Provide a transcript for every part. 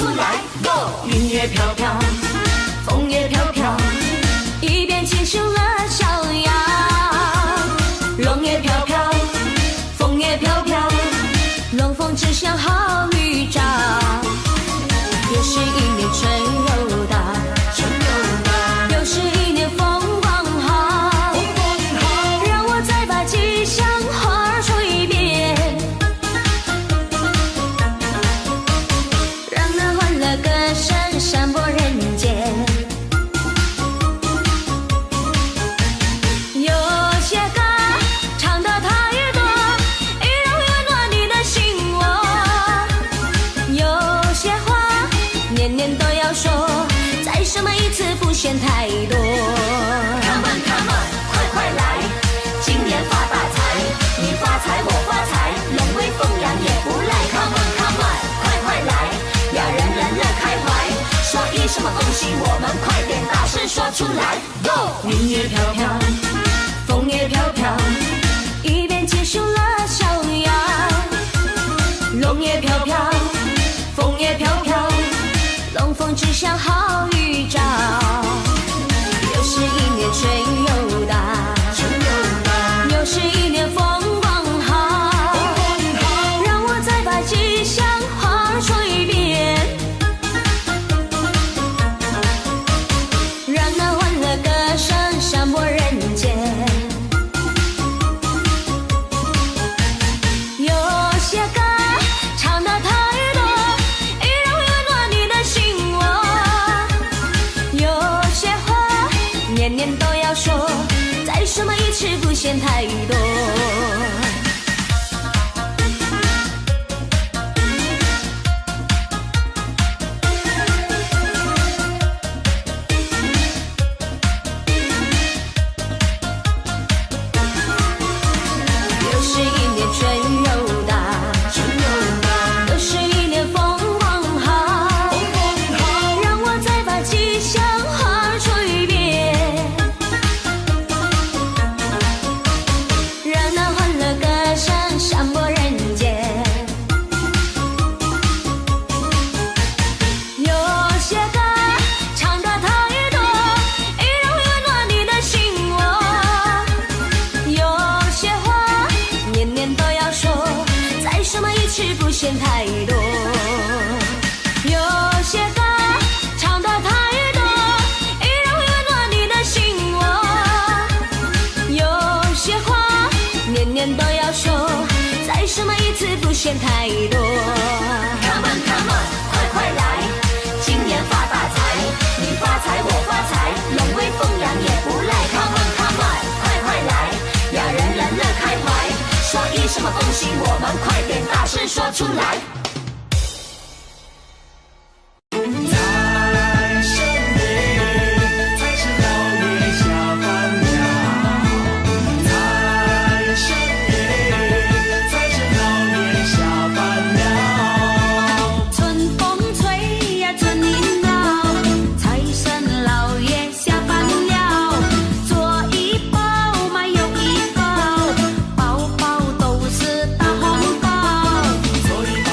出来 ，Go！ 云也飘飘，风也飘飘，一边轻秀了逍遥。龙也飘飘，风也飘飘，龙凤只想好预兆。又是一年春又到，又是一年风光好。让我再把吉祥话说一遍，让那欢乐歌声散播人间。有些歌唱得太多，依然会温暖你的心窝。有些话年年都要说，再说嘛一次不嫌太多。Come on come on， 快快来，今年发大财，你发财我发财，龙威凤阳也不赖。Come on come on， 快快来，要人人乐开怀，说一什么恭喜，我们快点大声说出来 ，Go！ 云也飘飘，风也飘飘，一边结束了逍遥。龙也飘飘，风也飘飘，龙凤只想好预兆。又是一年春又到，又是一年风光好。让我再把吉祥话说一遍，让那欢乐歌声散播人间。有些歌唱得太多，依然会温暖你的心窝。有些话年年都要说，再说嘛一次不嫌太多。又是一年春又到，又是一年风光好。让我再把吉祥话说一遍，让那欢乐歌声散播人间。有些歌唱得太多，依然会温暖你的心窝。有些话年年都要说，再说嘛一次不嫌太多。有些歌唱得太多，依然会温暖你的心窝。有些话年年都要说，再说嘛一次不嫌太多。Come on come on， 快快来，今年发大财，你发财我发财，龙威凤阳也不赖。Come on come on， 快快来，要人人乐开怀，说一什么恭喜，我们快点大声说出来。财神爷，财神老爷下凡了。财神爷，财神老爷下凡了。春风吹呀春迎老，财神老爷下凡了。左一包嘛右一包，包包都是大红包。左一包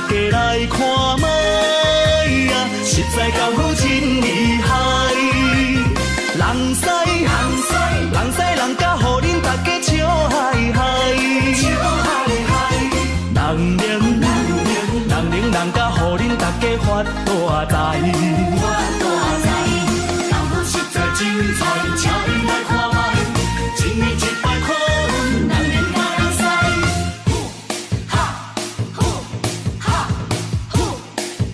家来看卖啊，实在功夫真厉害。人使人甲，互恁大家笑嗨嗨。人人甲，互恁大家发大财。功夫实在精彩，请恁来看卖。一年100块，人人甲人使。呼哈呼哈呼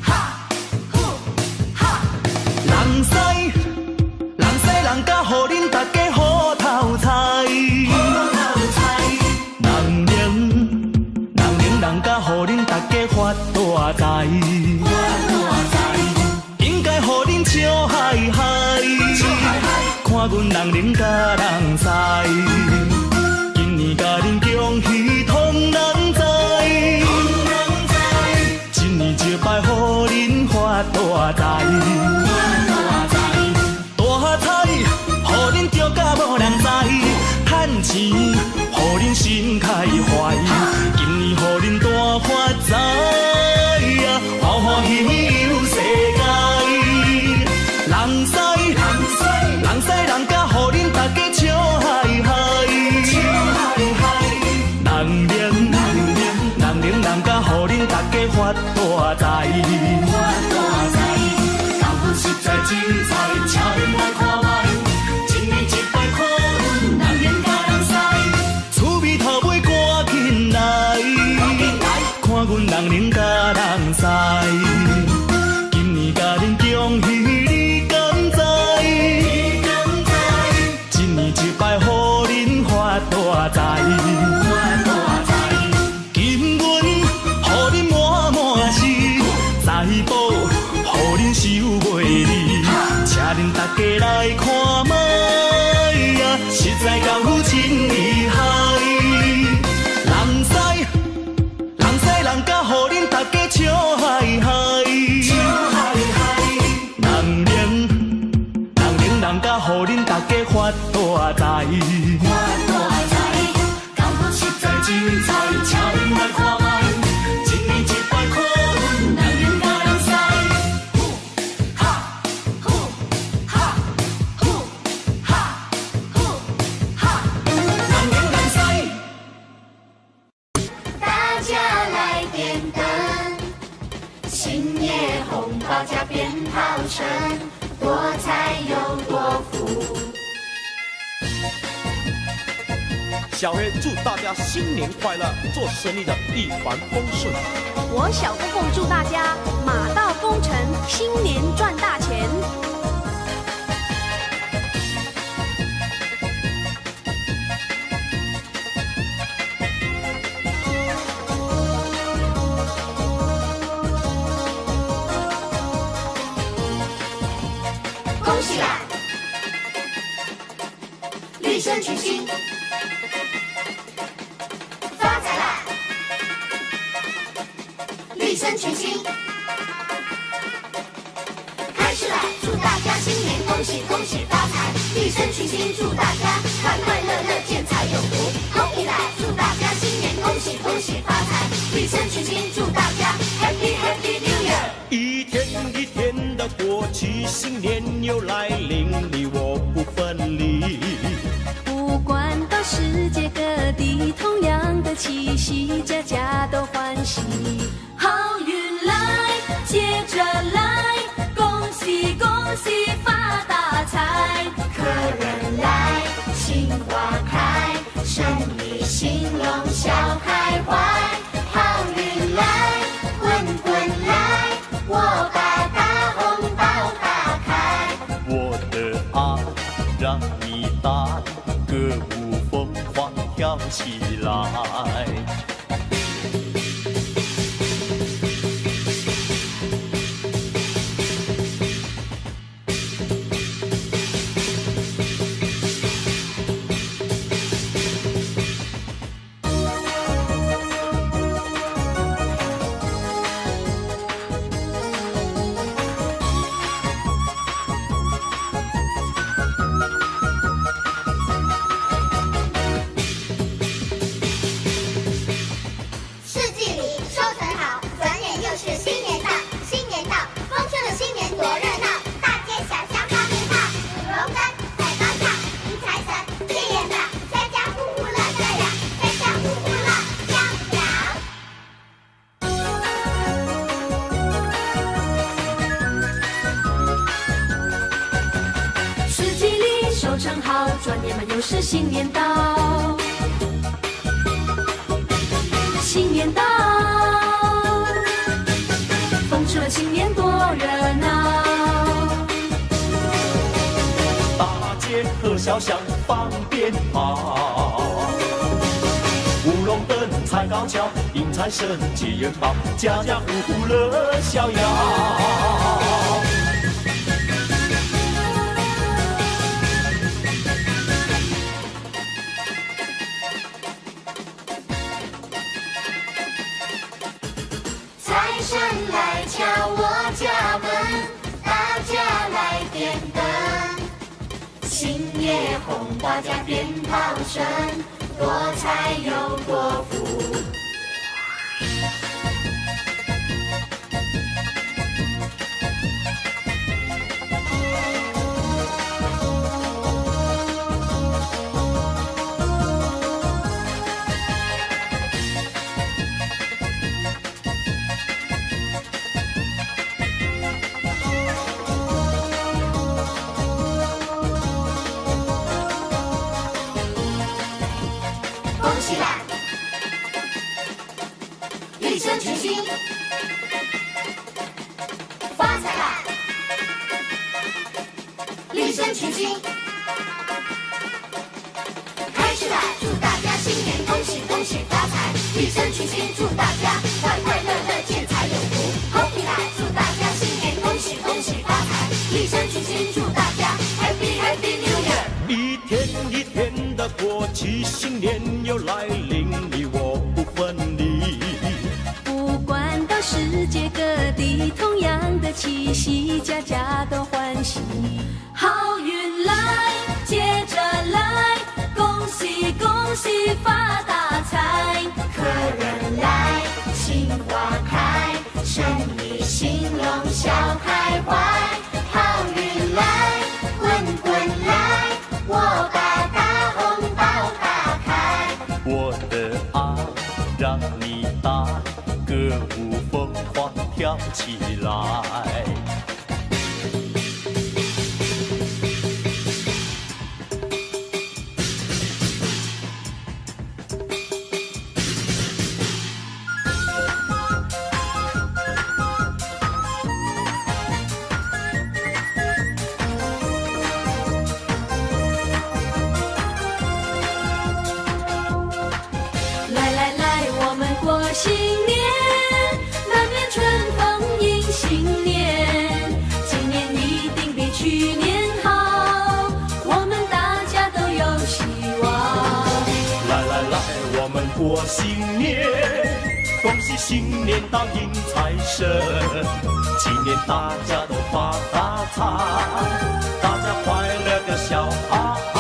哈呼哈，人使人甲，互恁大家好头菜。人甲，互恁大家发大财。应该互恁笑嗨嗨，看阮人人甲人知。今年甲恁恭喜通人知，一年1摆互恁发大财。大彩，互恁中甲无人知，趁钱，互恁心开怀。今年互恁大发财啊，欢欢喜喜有世界。人使人甲，互恁大家笑嗨嗨。人甲，互恁大家发大财。功夫实在精彩，请恁来看卖。一年100块，人人甲人使。厝边头尾赶紧来，看阮人人甲人知。今年甲恁恭喜你敢知？一年1摆互恁发大财。金银互恁满满是，财宝互恁收袂离。请恁大家来看卖啊，实在功夫真厉害。人甲，互恁大家笑嗨嗨。人甲，互恁大家发大财。功夫实在精彩，请恁来看卖。一年100块，人人甲人使。呼哈呼哈呼哈呼哈，人人甲使。大家来点灯，新年红包加鞭炮声，多财又多福。小黑祝大家新年快乐，做生意的一帆风顺。我小公公祝大家马到功成，新年赚大钱。恭喜啦！律生群星，发财啦！律生群星，开始啦！祝大家新年恭喜恭喜发财！律生群星祝大家快快乐乐见财有福！恭喜啦！祝大家新年恭喜恭喜发财！律生群星祝大家 Happy Happy New Year！ 一天一天的过去，新年又来临，你我不分离。不管到世界各地，同样的气息，家家都欢喜。好运来，接着来，恭喜恭喜发大财。客人来，心花开，生意兴隆笑开怀。好运来，滚滚来，我把大红包打开。我的爱让你大，歌舞凤凰跳起来。转眼嘛又是新年到，新年到，风出了新年多热闹。大街和小巷放鞭炮，舞龙灯踩高跷，迎财神接元宝，家家户户乐逍遥。财神来敲我家门，大家来点灯，新夜红，大家鞭炮声，多财又多福。恭喜啦！一生群星，发财啦！一生群星，开始啦！祝大家新年恭喜恭喜发财！一生群星，祝大家快快乐乐，见财有福。Happy 啦！祝大家新年恭喜恭喜发财！一生群星，祝大家 Happy Happy New Year！一天一天的过去，新年又来临，你我不分离。不管到世界各地，同样的气息，家家都欢喜。好运来，接着来，恭喜恭喜发大财。客人来，心花开，生意兴隆笑开怀。好运来，滚滚来，我把大红包打开。我的爱让你带，歌舞疯狂跳起来。来来来，我们过新年，难免春风迎新年。今年一定比去年好，我们大家都有希望。来来来，我们过新年，恭喜新年到迎财神，今年大家都发大财，大家快乐个笑哈哈。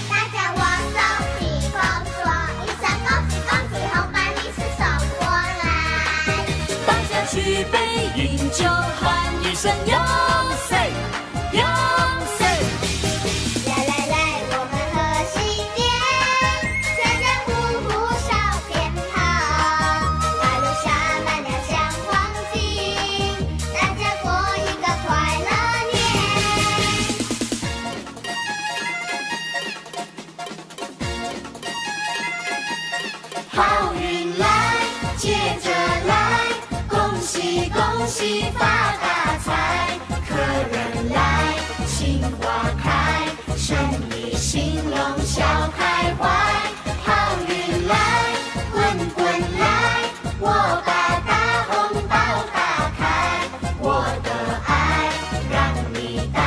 大家握手起恭说，一声恭喜恭喜，红白利是送过来。大家举杯饮酒，喊一声哟塞哟塞。来来来，我们贺新年，家家户户烧鞭炮，大路下满亮像黄金，大家过一个快乐年。好运来，接着来，恭喜恭喜发大财。客人来，心花开，生意兴隆笑开怀。好运来，滚滚来，我把大红包打开。我的爱让你带，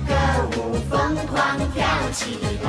歌舞疯狂跳起来。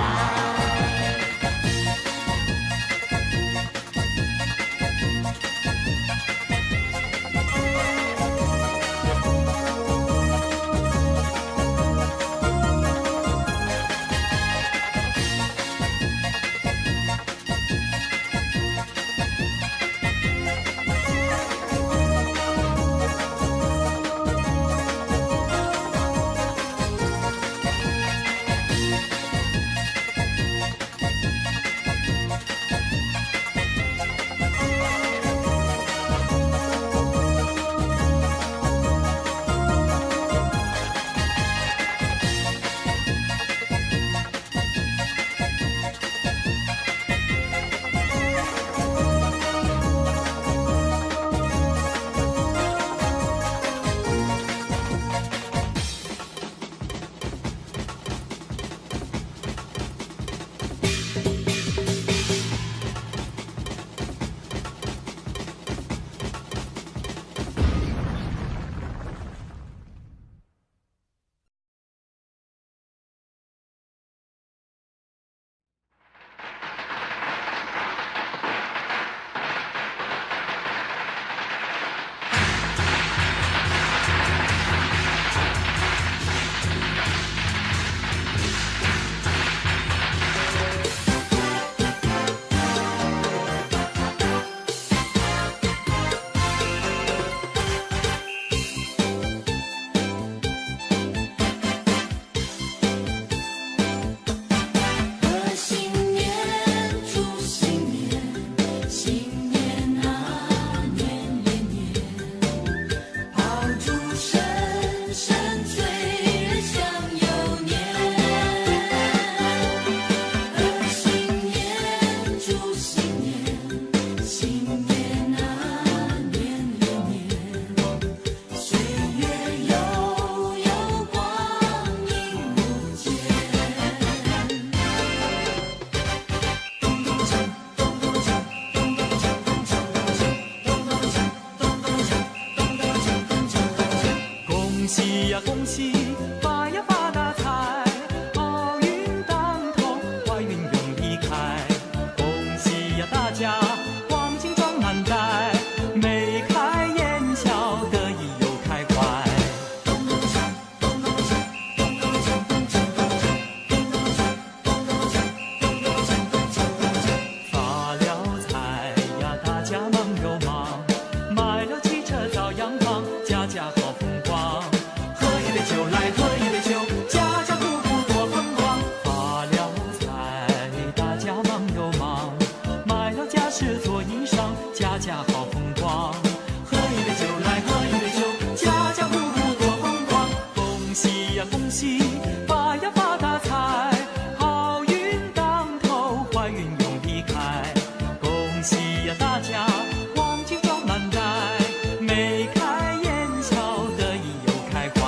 呀恭喜，发呀发大财，好运当头，坏运永离开。恭喜呀大家，黄金装满袋，眉开眼笑，得意又开怀。发了财呀，大家忙又忙，买了汽车照洋房，家家好风光。喝一杯酒来，喝一杯酒，家家户户多风光。发了财，大家忙又忙，买了家饰做衣裳，家家好风光。喝一杯酒来，喝一杯酒，家家户户多风光。恭喜呀恭喜，发呀发大财，好运当头，坏运永离开。恭喜呀大家，黄金装满袋，眉开眼笑，得意又开怀。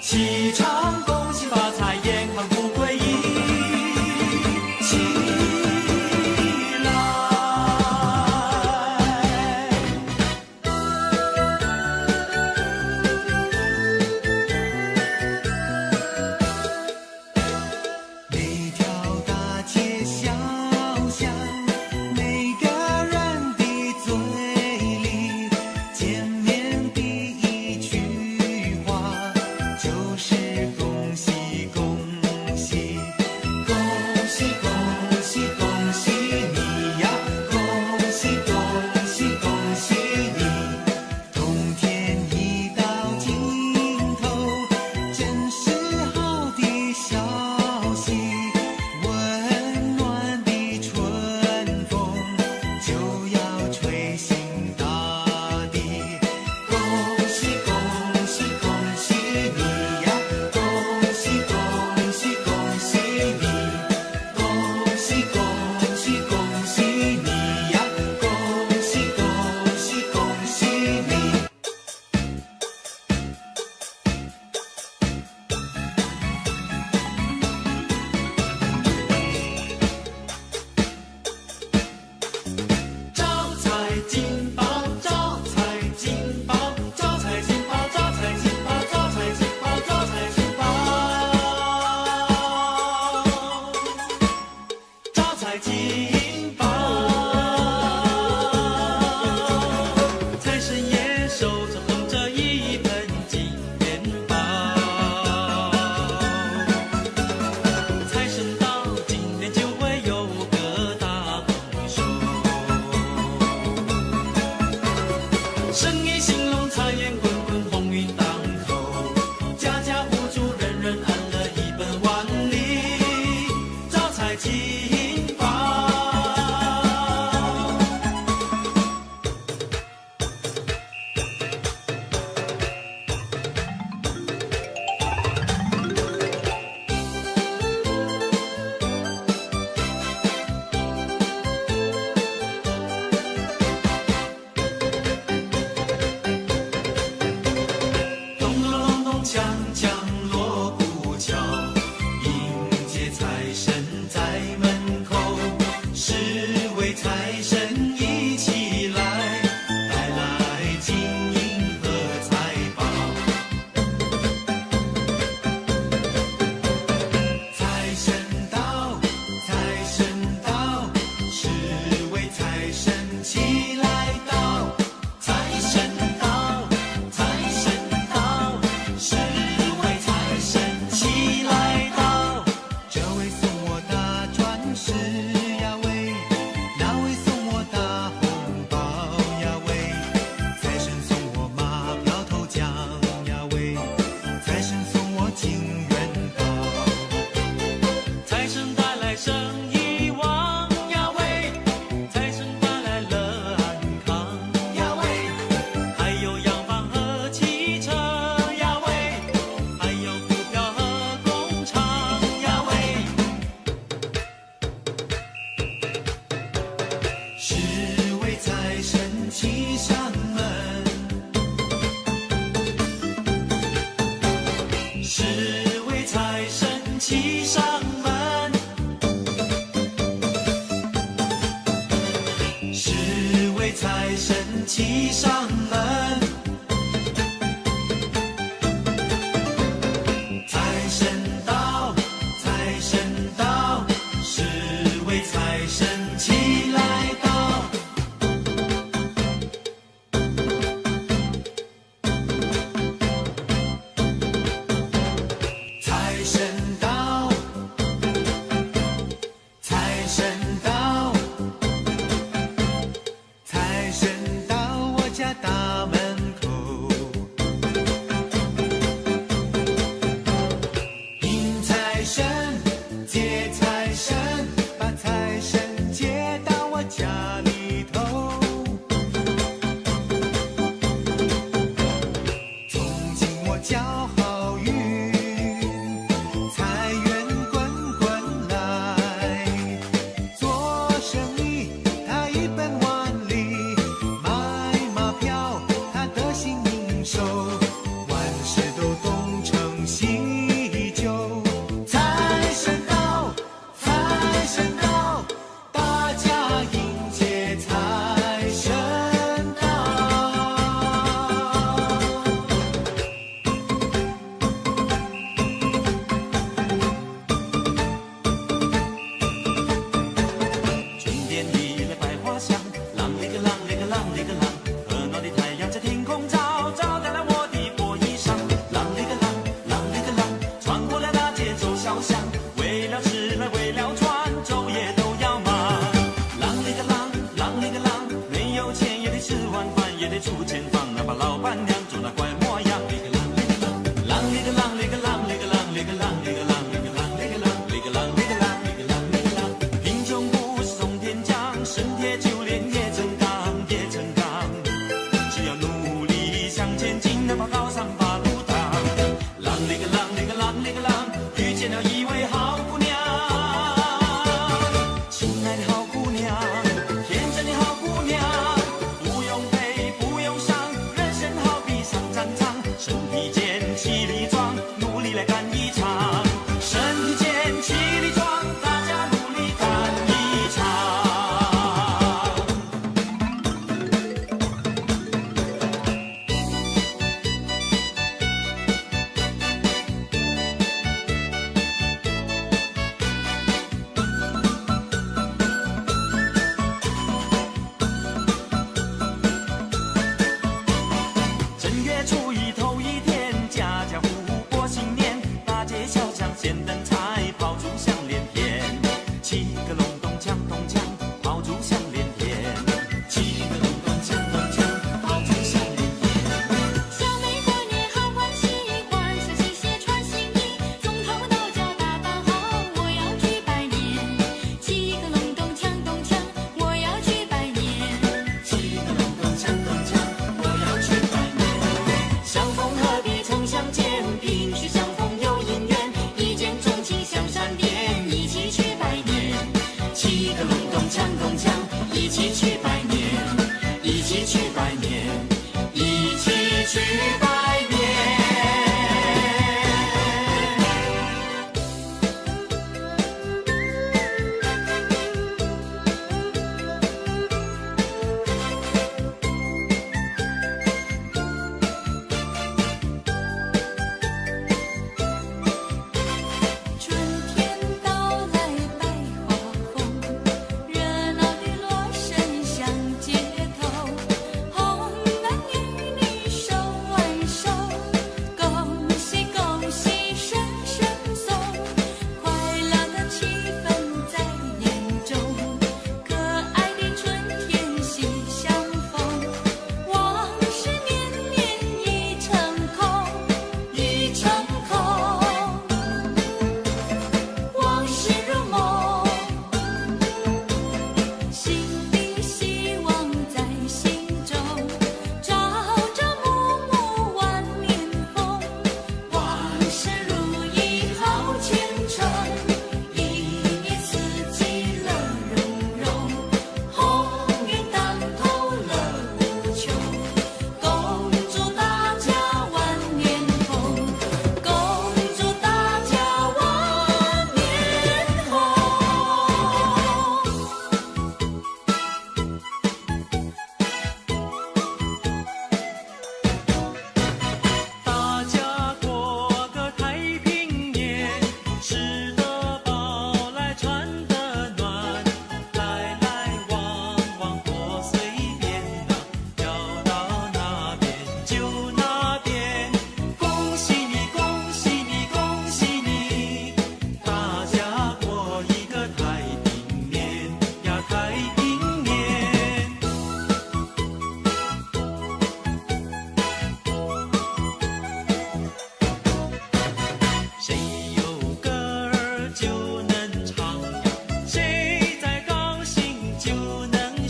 齐唱恭喜发财，健康富贵一起来。每条大街小巷，每个人的嘴里，见面第一句话就是恭喜恭喜，恭喜恭喜恭喜你呀，恭喜恭喜恭喜你。冬天已到尽头，真是好的消息，温暖的春风就要吹醒大地。恭喜恭喜恭喜你呀，恭喜恭喜恭喜你，恭喜恭喜恭喜你呀，恭喜恭喜恭喜你。招财进宝，招财进宝，招财进宝，招财进宝，招财进宝，招财进宝，招财进宝。财神爷手中捧着一盆金元宝，财神到，今年就会有个大丰收。生意兴隆，财源滚滚，鸿运当头，家家户户人人安乐，一本万利，招财进宝。咚咚咚咚锵锵锣鼓敲，迎接财神在门口。十位财神一起来，带来金银和财宝。财神到，财神到，十位财神齐来到。财神到，财神到，十位财神齐来到。这位送我大钻石呀喂，那位送我大红包呀喂，财神送我马票头奖呀喂，财神送我金元宝。财神带来生意旺呀喂，财神带来了安康呀喂，还有洋房和汽车呀喂，还有股票和工厂呀喂。十位财神齐上门，十位财神齐上门，十位为财神骑上门。财神到，财神到，是为财神骑来到。财神到，财神到，财神到我家大门口。迎财神，接财神，把财神接到我家里头。从今我叫好运，财源滚滚来。做生意他一本万利，买马票他得心应手，万事都东成西就。财神到，财神到，大家迎接财神到。春天里的百花香，啷里个啷里个啷里个啷，热闹的太阳在天空照，照亮了我的破衣裳。啷里个啷，啷里个啷，穿过了大街走小巷，为了吃来为了穿，昼夜都要忙。啷里个啷，啷里个啷，没有钱也得吃碗饭，也得出钱房，哪怕老板娘做那怪模样。啷里个啷，啷里个啷里个啷里个啷里个啷里个啷里个啷里个啷里个啷里个啷里个啷。贫穷不是送天降，身铁就炼也成钢，也成钢。只要努力向前进，哪怕高山把路挡。啷里个啷里个啷里个啷，遇见了一位好姑娘。亲爱的好姑娘，天真的好姑娘，不用悲不用伤，人生好比上战场，身体健气力壮，努力来干一场。身体健气力壮，大家努力干一场。正月初一头一天，家家户户过新年，大街小巷现灯彩，炮竹响连天，七个隆咚锵咚锵，炮竹响连天，七个隆咚锵咚锵，炮竹响连天。小妹过年好欢喜，欢声喜气穿新衣，从头到脚打扮好，我要去拜年。七个隆咚锵咚锵，我要去拜年。七个隆咚锵咚锵，我要去拜年。相逢何必曾相见，萍水相逢有姻缘，一见钟情像闪电，一起去拜年。七个隆咚锵咚锵，一起去拜年，一起去拜年，一起去拜年。春天到来百花红，热闹的锣声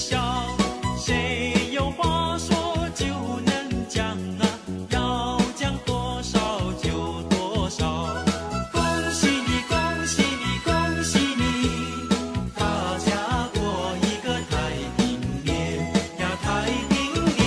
笑。谁有话说就能讲啊，要讲多少就多少。恭喜你，恭喜你，恭喜你，大家过一个太平年呀，太平年。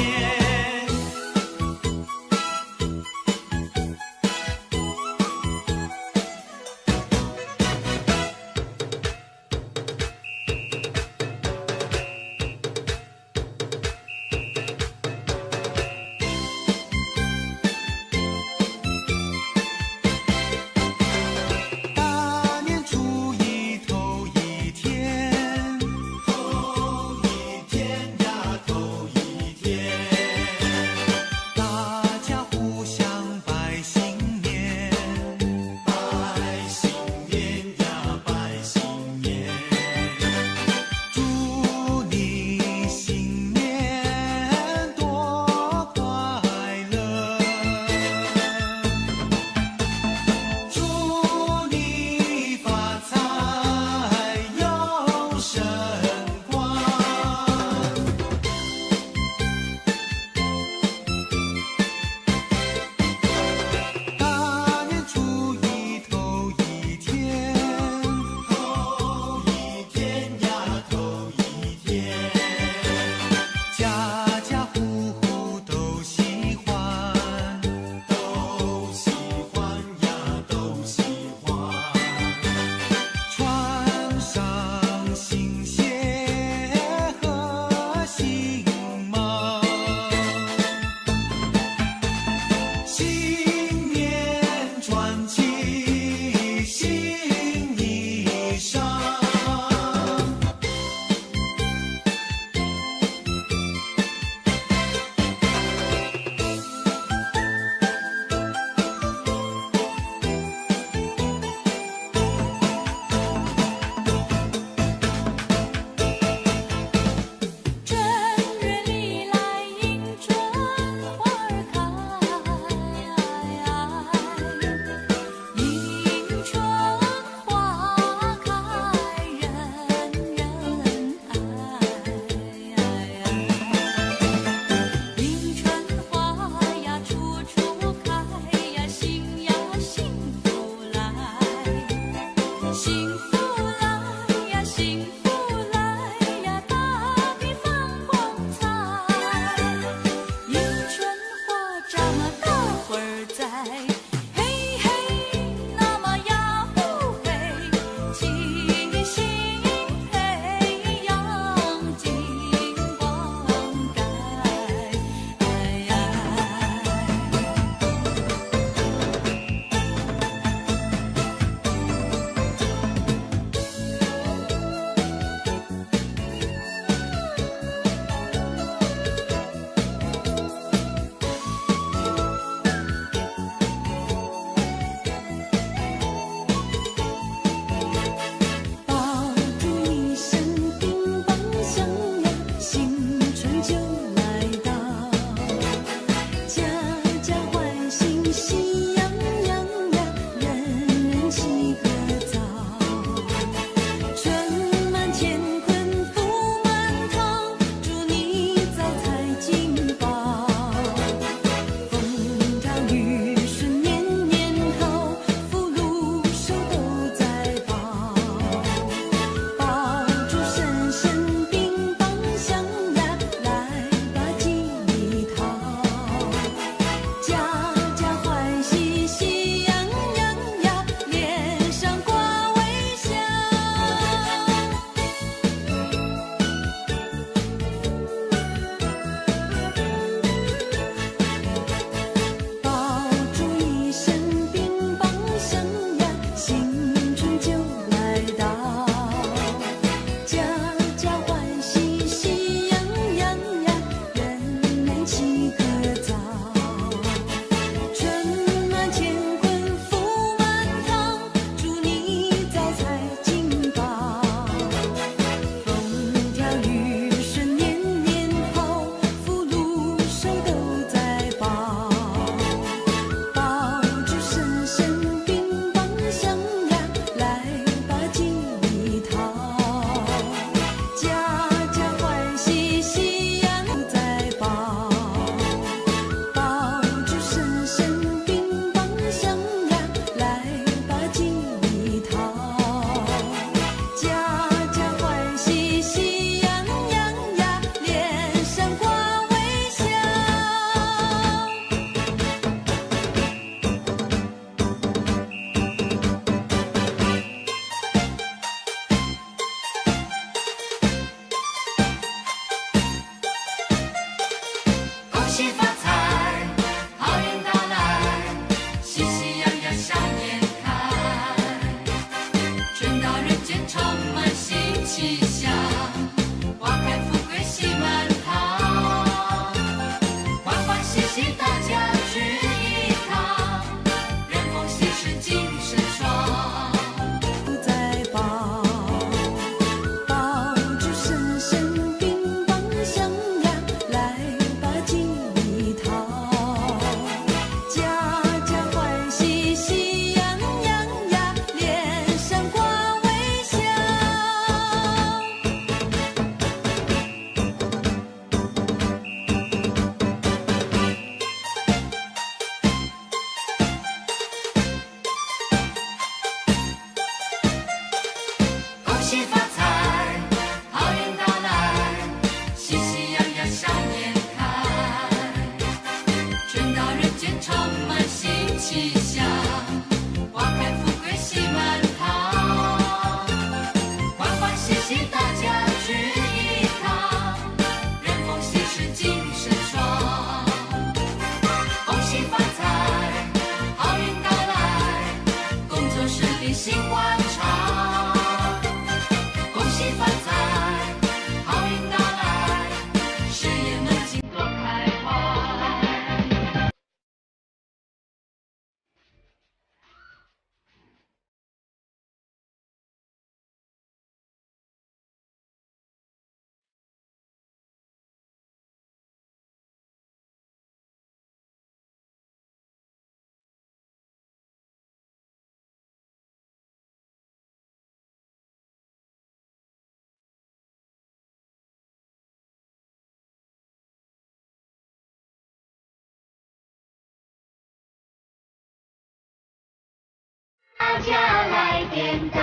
家来点灯，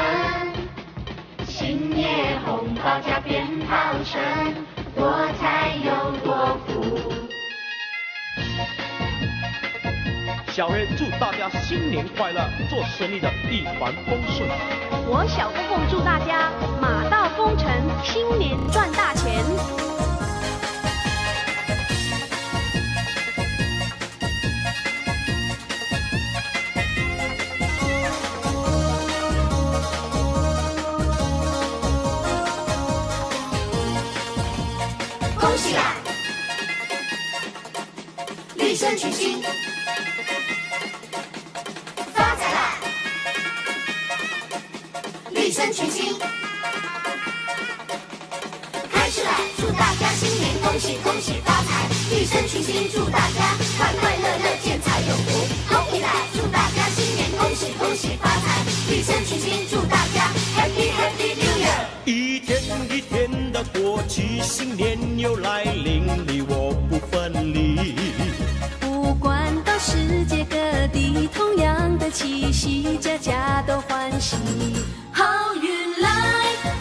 新年红包加鞭炮声，多财又多福。小人祝大家新年快乐，做生意的一帆风顺。我小凤凤祝大家马到功成，新年赚大钱。恭喜啦！律生群星，发财啦！律生群星，开市啦！祝大家新年恭喜恭喜发财！律生群星祝大家快快乐乐见财有福！恭喜啦！祝大家新年恭喜恭喜发财！律生群星祝大家 Happy Happy New Year！ 一天一天的过去，新年又来临，你我不分离。不管到世界各地，同样的气息，家家都欢喜。好运来，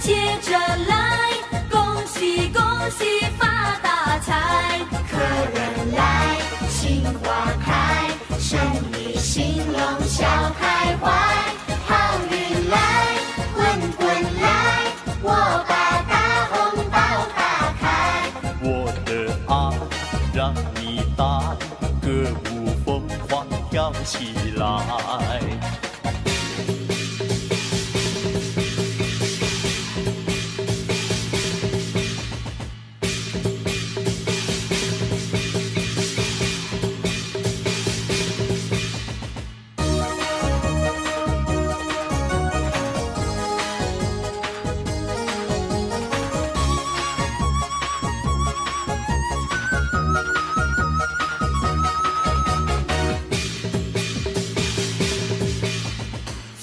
接着来，恭喜恭喜发大财。客人来，心花开，生意兴隆笑开怀。好运来，滚滚来，我把大红包打开。我的爱让你大，歌舞凤凰跳起来。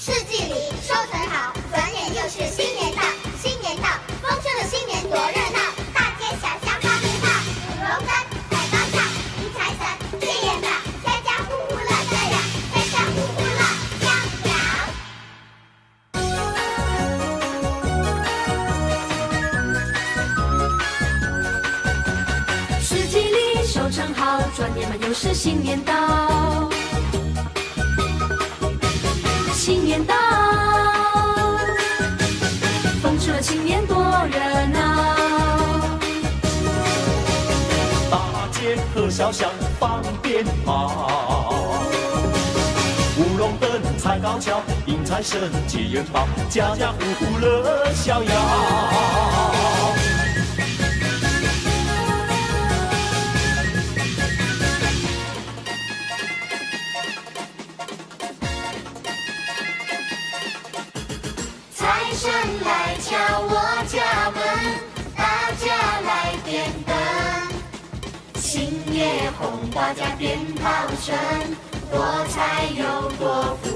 四季里收成好，转眼又是新年到，新年到，丰收的新年多热闹，大街小巷放鞭炮，舞龙灯，踩高跷，迎财神，见眼表，家家户户乐这样，家家户户乐逍遥。四季里收成好，转眼嘛又是新年到。新年到，丰收的新年多热闹。大街和小巷放鞭炮，舞龙灯，踩高跷，迎财神，接元宝，家家户户乐逍遥。财神来敲我家门，大家来点灯，新年红包加鞭炮声，多财又多福。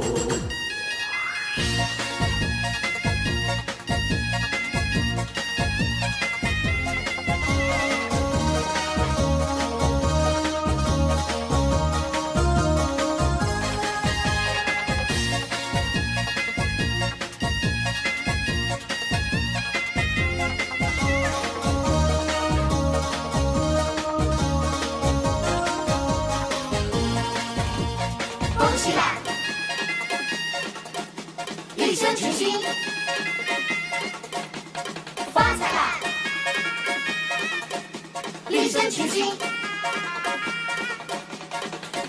恭喜啦！律生群星，发财啦！律生群星，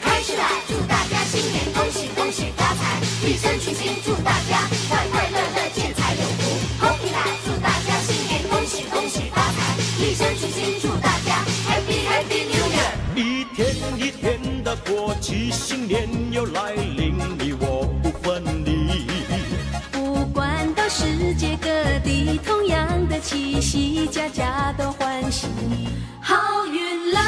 开市啦！祝大家新年恭喜恭喜发财！律生群星祝大家快快乐乐见财有福！恭喜啦！祝大家新年恭喜恭喜发财！律生群星祝大家 Happy Happy New Year！ 一天一天的过去，新年又来临，你我不分离。不管到世界各地，同样的气息，家家都欢喜。好运来，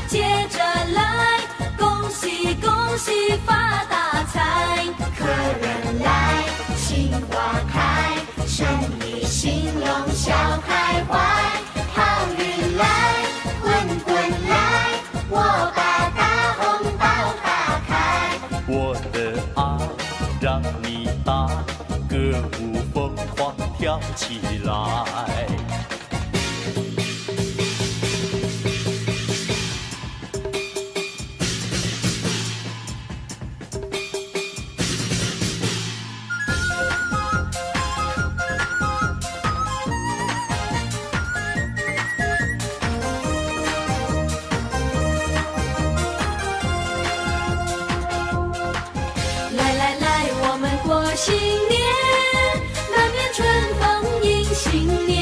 接着来，恭喜恭喜发大财。客人来，心花开，生意兴隆笑开怀。好运来，滚滚来，我把大红包打开。我的爱让你大，起来。来来来，我们过新年，难免春风迎新年，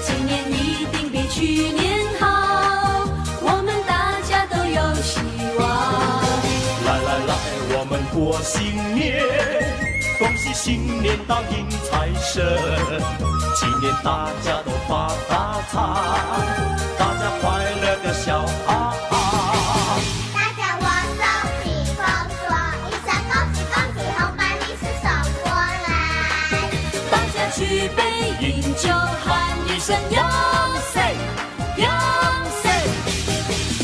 今年一定比去年好，我们大家都有希望。来来来，我们过新年，恭喜新年大迎财神，今年大家都发大财，大家快乐个笑哈哈。大家握手起风说，一声恭喜恭喜，红白利是送过来。大家举杯饮酒，喊一声哟塞哟塞。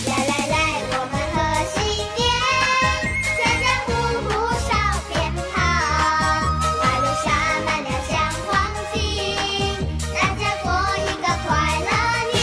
来来来，我们贺新年，家家户户烧鞭炮，花路洒满了像黄金，大家过一个快乐年。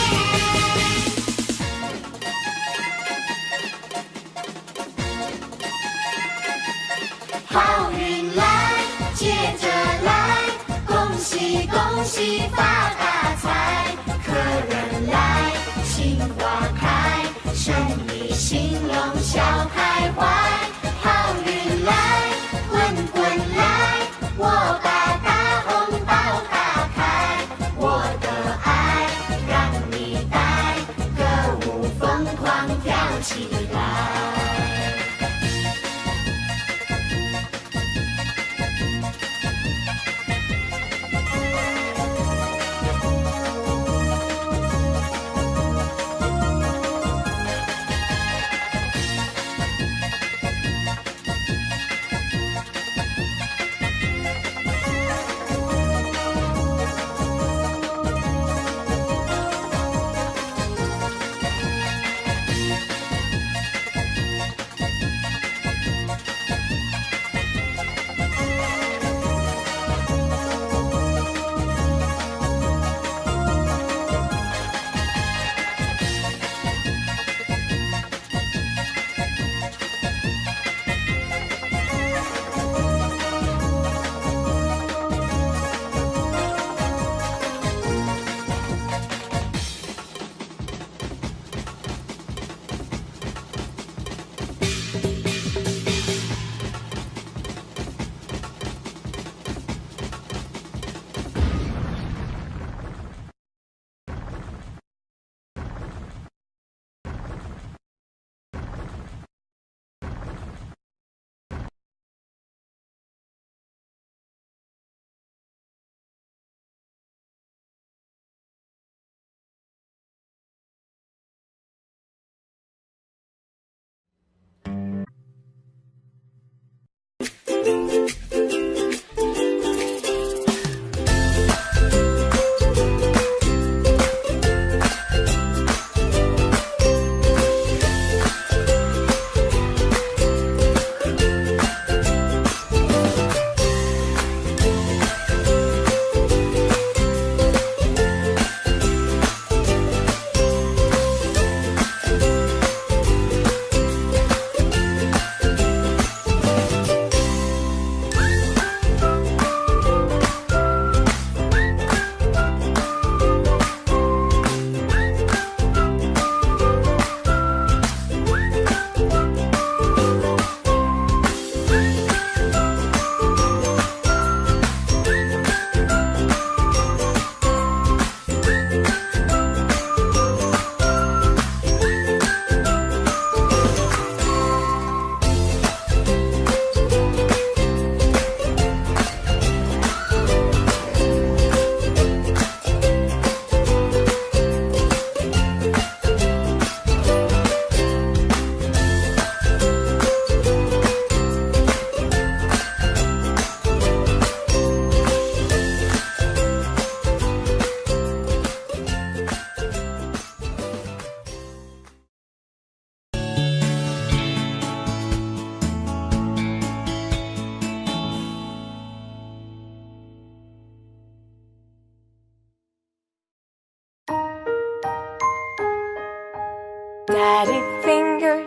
Daddy finger,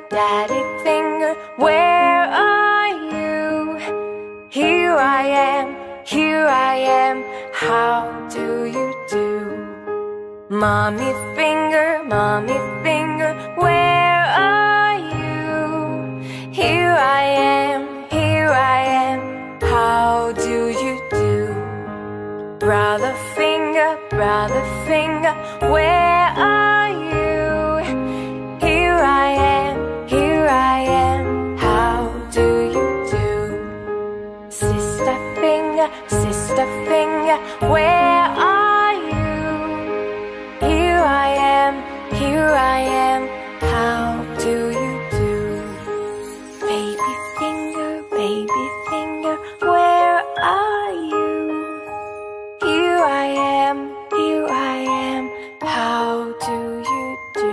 where are you? Here I am, how do you do? Mommy finger, where are you? Here I am, how do you do? Brother finger, where are you? Here I am, how do you do? Sister finger, where are you? Here I am, how do you do? Baby finger, where are you? Here I am, how do you do?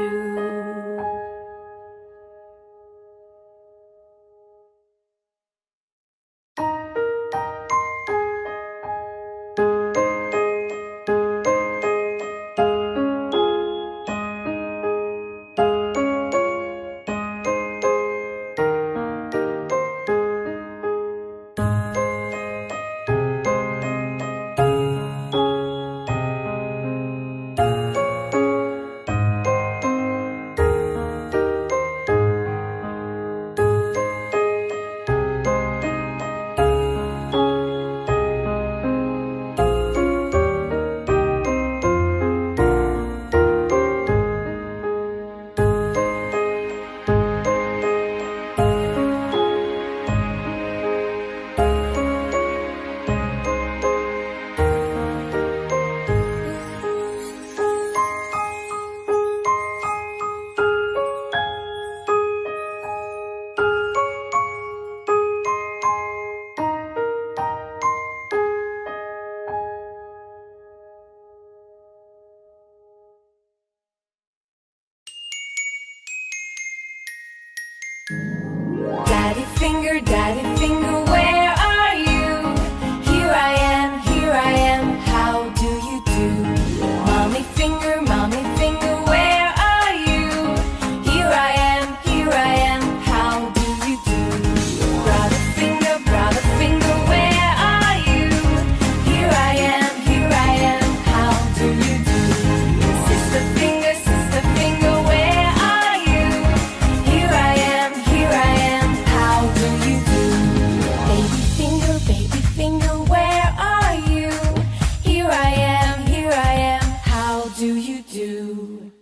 Daddy finger, where are you? Here I am, how do you do? Mommy finger, where are you? Here I am, how do you do? Brother finger, where are you? Here I am, how do you do? Sister finger, where are you? Here I am, how do you do? Baby finger, where are you? Here I am, how do you do?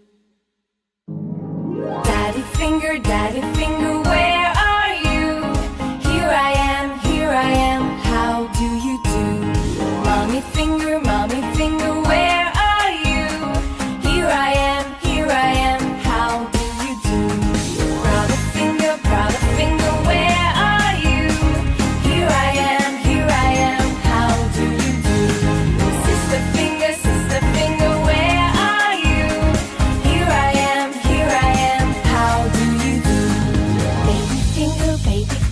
Daddy finger, where are you? Here I am, how do you do? Mommy finger, where are you? Here I am, how do you do? Brother finger, where are you? Here I am, how do you do? Sister finger, where are you? Here I am, how do you do? Baby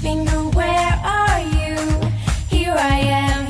finger, where are you? Here I am,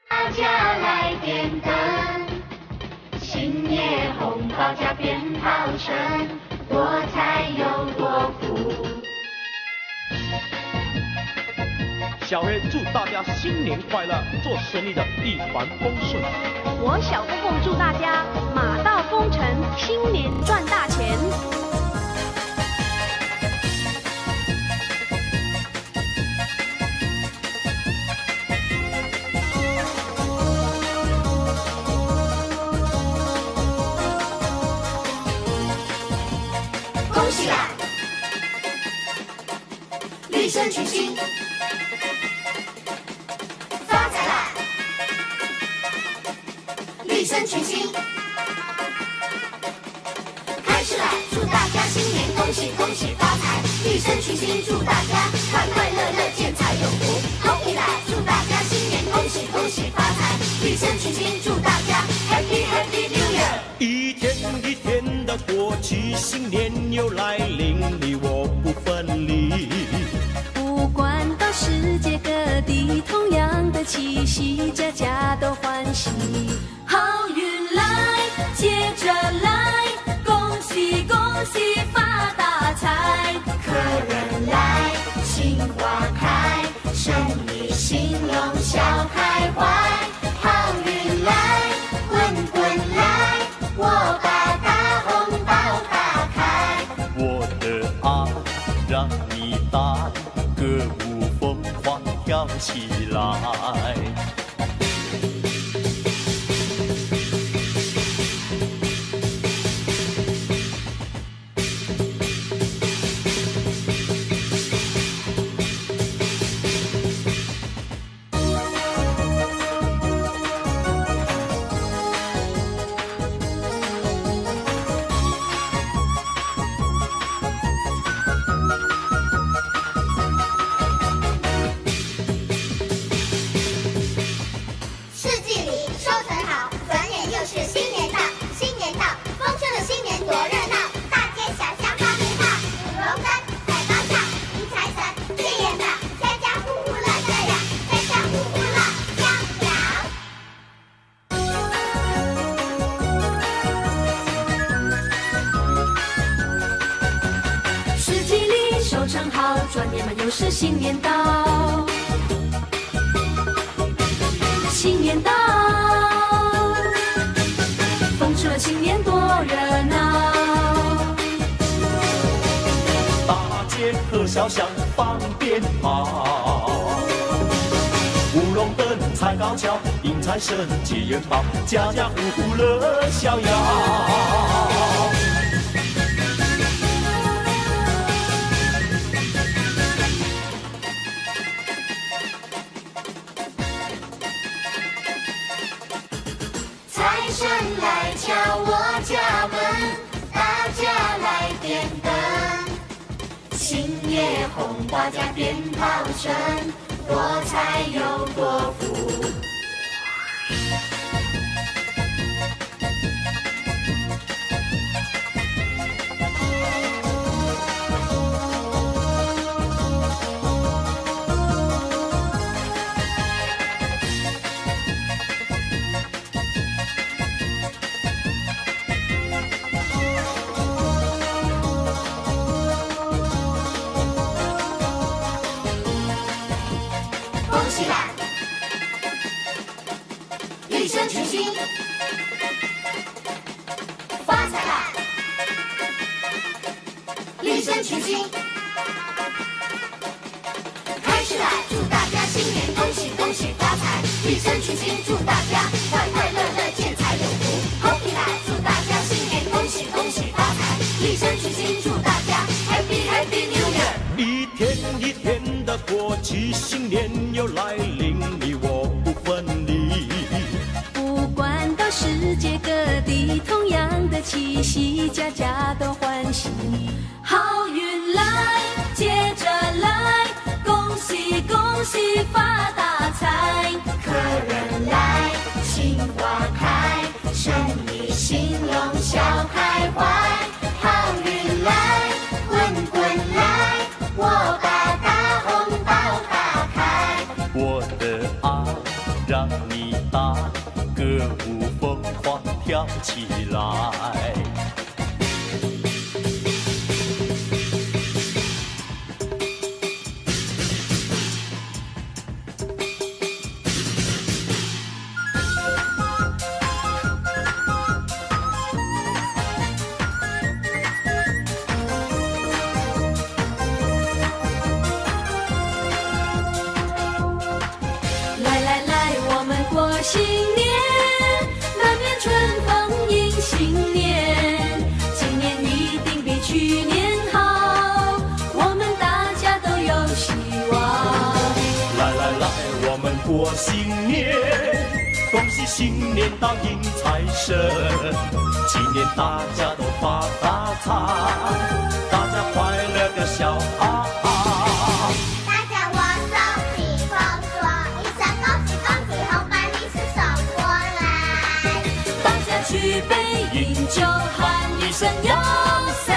大家来点灯，新年红包加鞭炮声，多财又多福。小黑祝大家新年快乐，做生意的一帆风顺。我小公公祝大家马到功成，新年赚大钱。恭喜啦！立身群星，发财啦！立身群星，开始啦！祝大家新年恭喜恭喜发年又来临，你我不分离。不管到世界各地，同样的气息，家家都欢喜。好运来，接着来，恭喜恭喜发大财。客人来，心花开，生意兴隆笑开怀。好运来，滚滚来，我把大红包打开。我的爱让你带，歌舞疯狂跳起来。转眼嘛又是新年到，新年到，风出了新年多热闹。大街和小巷放鞭炮，舞龙灯踩高跷，迎财神接元宝，家家户户乐逍遥。财神来敲我家门，大家来点灯。新年红包加鞭炮声，多财又多福。一生群星，发财啦！一生群星，开始来！祝大家新年恭喜恭喜发财！一生群星，祝大家快快乐乐见财有福！红皮来！祝大家新年恭喜恭喜发财！一生群星，祝大家 Happy Happy New Year！ 一天一天的过去，新年又来临，你我不分离。不管到世界各地，同样的气息，家家都欢喜。好运来，接着来，恭喜恭喜发大财。客人来，心花开，生意兴隆笑开怀。好运来，滚滚来，我把大红包打开。我的爱让你带，歌舞疯狂跳起来。来来来，我们过新年，满面春风迎新年。今年一定比去年好，我们大家都有希望。来来来，我们过新年，恭喜新年到迎财神，今年大家都发大财，大家快乐的笑哈哈。大家握手起风说，一声恭喜恭喜，红包利是送过来。大家举杯饮酒，喊一声哟塞！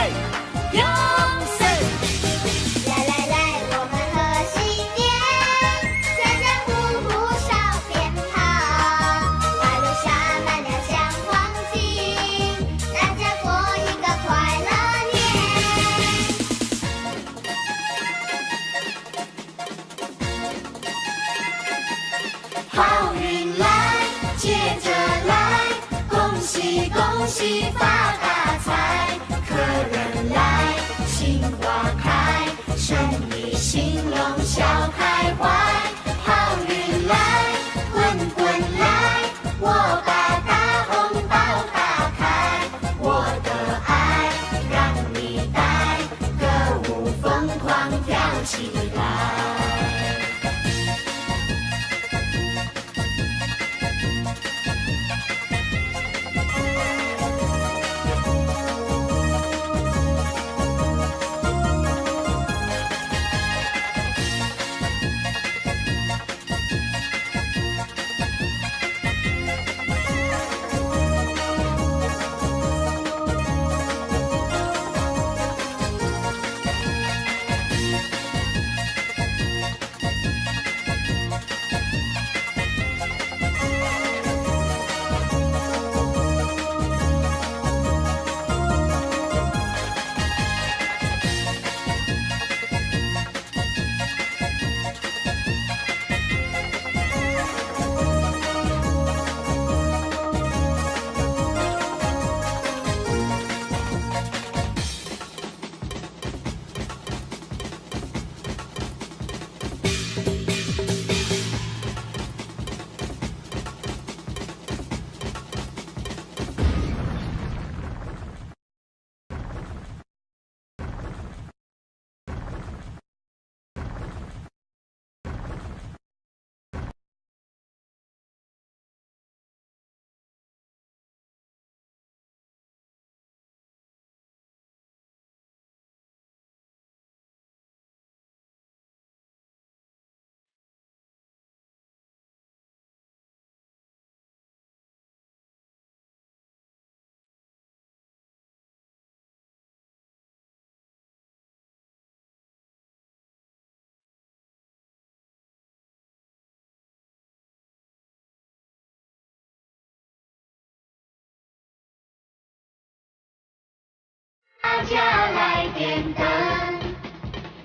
家来点灯，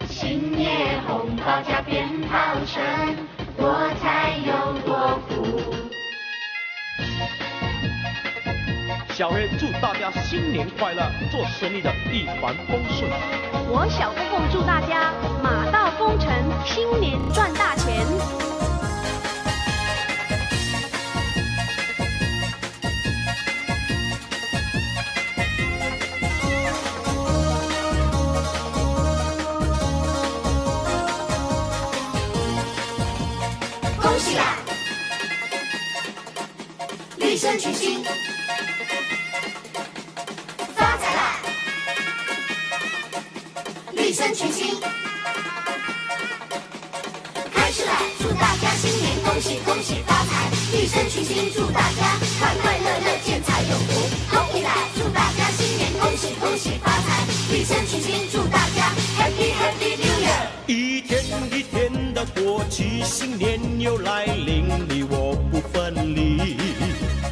新年红包加鞭炮声，多财又多福。小黑祝大家新年快乐，做生意的一帆风顺。我小公公祝大家马到功成，新年赚大钱。恭喜啦！立身群星，发财啦！立身群星，开市啦！祝大家新年恭喜恭喜发财！立身群星，祝大家快快乐乐，见财有福。恭喜啦！祝大家新年恭喜恭喜发财！立身群星，祝大家 Happy Happy New Year！一天一天的过去，新年又来临，你我不分离。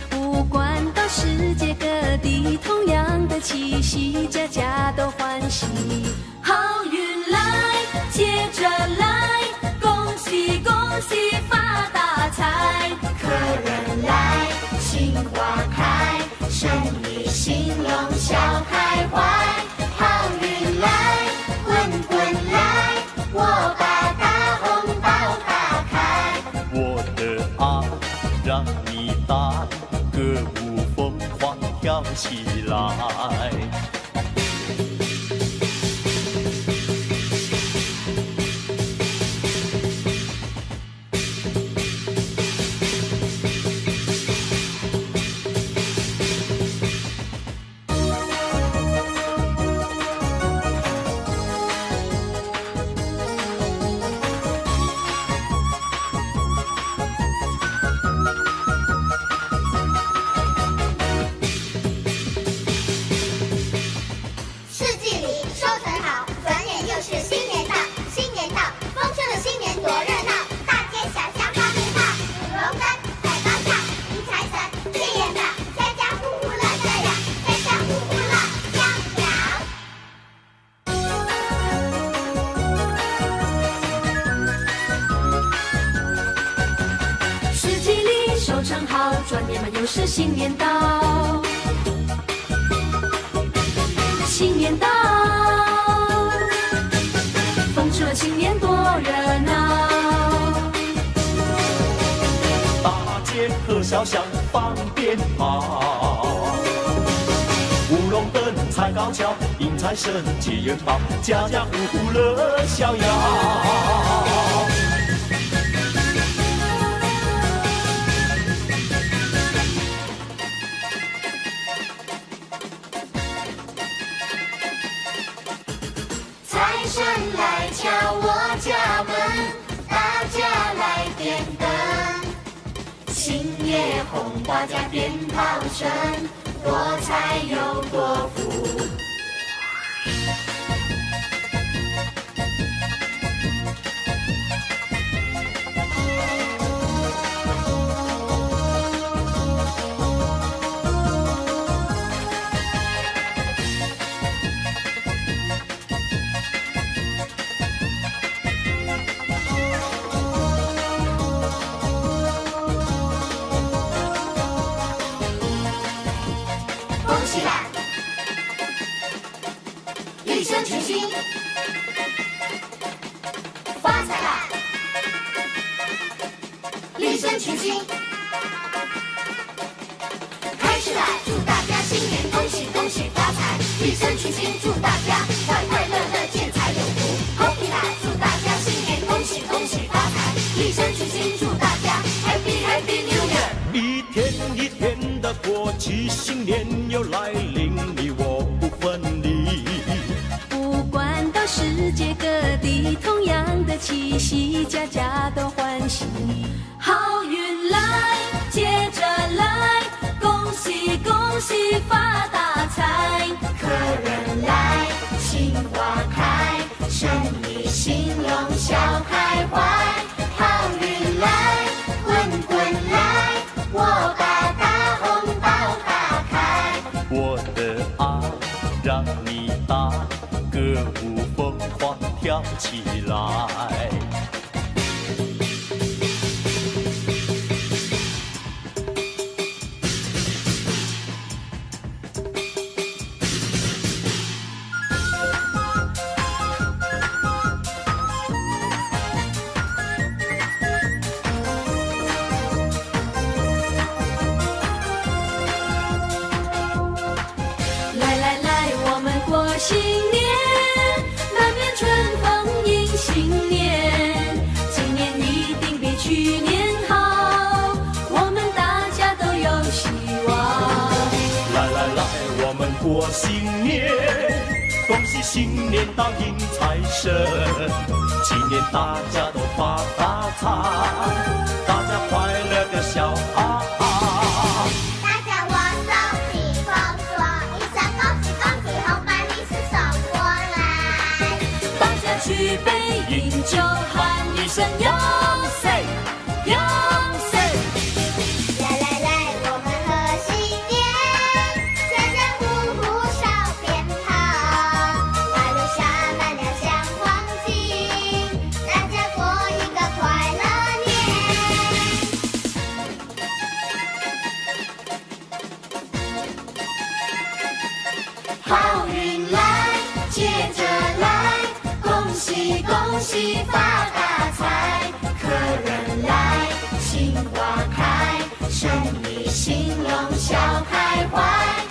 不管到世界各地，同样的气息，家家都欢喜。好运来，接着来，恭喜恭喜发大财。客人来，心花开，生意兴隆笑开怀。好运来，滚滚来，我把大红包打开。我的爱让你带，歌舞疯狂跳起来。四季里收成好，转眼又是新年到，新年到，丰收的新年多热闹，大街小巷放鞭炮，舞龙灯，踩高跷，迎财神，见热闹，家家户户乐逍遥，家家户户乐逍遥。四季里收成好，转眼嘛又是新年到。新年到，丰收的新年多热闹。大街和小巷放鞭炮，舞龙灯，踩高跷，迎财神，接元宝，家家户户乐逍遥。财神来敲我家门，大家来点灯，新年红包加鞭炮声，多财又多福。恭喜啦！立身群星，发财啦！立身群星，开市啦！祝大家新年恭喜恭喜发财！立身群星，祝大家快快乐乐，见财有福。恭喜啦！祝大家新年恭喜恭喜发财！立身群星，祝大家 Happy Happy New Year！一天一天的过去，新年又来临，你我不分离。不管到世界各地，同样的气息，家家都欢喜。好运来，接着来，恭喜恭喜发大财。客人来，心花开，生意兴隆笑开怀。好运来，滚滚来，我把大红包打开。我的爱让你带，歌舞凤凰跳起来。来来来，我们过新年，难免春风迎新年。今年一定比去年好，我们大家都有希望。来来来，我们过新年，恭喜新年到迎财神。今年大家都发大财，大家快乐个笑哈哈。大家握手起风说，一声恭喜恭喜，红白利是送过来。大家举杯饮酒，喊一声永岁永岁。来来来，我们贺新年，家家户户烧鞭炮，马路下满亮像黄金，大家过一个快乐年。好运来，接着来，恭喜恭喜发大财，客人来，心花开，生意兴隆笑开怀。